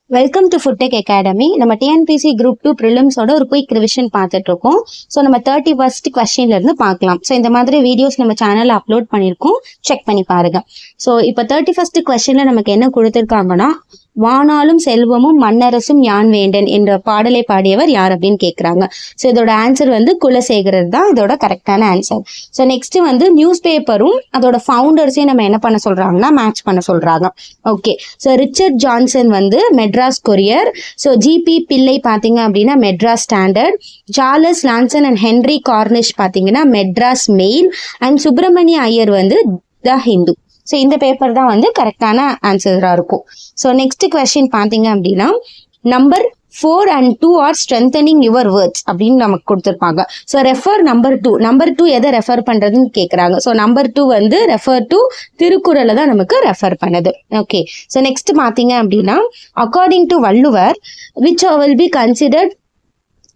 Welcome to Foottech Academy. நம்ம TNPSC group 2 ப்ரிலிம்ஸோட ஒரு குயிக் ரிவிஷன் பார்த்துட்டு இருக்கோம். ஸோ நம்ம 31st கொஸ்டின்ல இருந்து பார்க்கலாம். ஸோ இந்த மாதிரி வீடியோஸ் நம்ம சேனல்ல அப்லோட் பண்ணியிருக்கோம், செக் பண்ணி பாருங்க. ஸோ இப்போ 31st கொஸ்டின்ல நமக்கு என்ன கொடுத்துருக்காங்கன்னா, வானாலும் செல்வமும் மன்னரசும் யான் வேண்டன் என்ற பாடலை பாடியவர் யார் அப்படின்னு கேட்குறாங்க. ஸோ இதோட ஆன்சர் வந்து குலசேகரர் தான் இதோட கரெக்டான ஆன்சர். ஸோ நெக்ஸ்ட் வந்து நியூஸ் பேப்பரும் அதோட ஃபவுண்டர்ஸையும் நம்ம என்ன பண்ண சொல்றாங்கன்னா மேட்ச் பண்ண சொல்றாங்க. ஓகே, ஸோ ரிச்சர்ட் ஜான்சன் வந்து Madras courier, so GB Pillai பார்த்தீங்க அப்படின்னா Madras Standard, Charles Lawson and Henry Cornish பார்த்தீங்கன்னா மெட்ராஸ் மெயில், அண்ட் சுப்பிரமணிய ஐயர் வந்து த ஹிந்து. ஸோ இந்த பேப்பர் தான் வந்து கரெக்டான ஆன்சராக இருக்கும். ஸோ நெக்ஸ்ட் கொஸ்டின் பார்த்தீங்க அப்படின்னா, number 4 and 2 are strengthening your words அப்படின்னு நமக்கு கொடுத்துருப்பாங்க. So refer number 2. நம்பர் 2 எதை ரெஃபர் பண்ணுறதுன்னு கேட்குறாங்க. ஸோ நம்பர் 2 வந்து ரெஃபர் டு திருக்குறளை தான் நமக்கு ரெஃபர் பண்ணுது. ஓகே, ஸோ நெக்ஸ்ட் பார்த்தீங்க அப்படின்னா, according to Valluvar which will be considered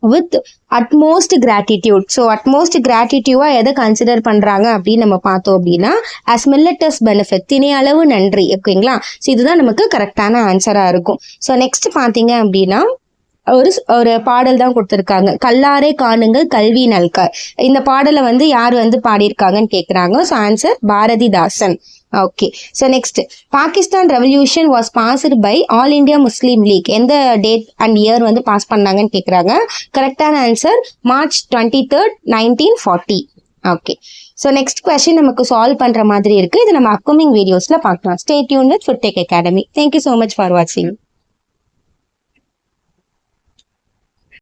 with utmost gratitude. So utmost கிராட்டிடியூவா எதை கன்சிடர் பண்றாங்க அப்படின்னு நம்ம பார்த்தோம் அப்படின்னா, as milletous benefit, தினை அளவு நன்றி. ஓகேங்களா, ஸோ இதுதான் நமக்கு கரெக்டான ஆன்சரா இருக்கும். ஸோ நெக்ஸ்ட் பார்த்தீங்க அப்படின்னா, ஒரு பாடல் தான் கொடுத்துருக்காங்க, கல்லாரை காணுங்கள் கல்வி நல்க. இந்த பாடலை வந்து யார் வந்து பாடியிருக்காங்கன்னு கேட்குறாங்க. So answer Bharathidasan. Okay, so next, Pakistan revolution was passed by all India Muslim League. எந்த டேட் அண்ட் இயர் வந்து பாஸ் பண்ணாங்கன்னு கேட்குறாங்க. கரெக்டான answer March 23rd, 1940. Okay, so next question நமக்கு சால்வ் பண்ணுற மாதிரி இருக்குது. இது நம்ம அப்கமிங் வீடியோஸில் பார்க்கலாம். Stay tuned with Foottech Academy. Thank you so much for வாட்சிங்.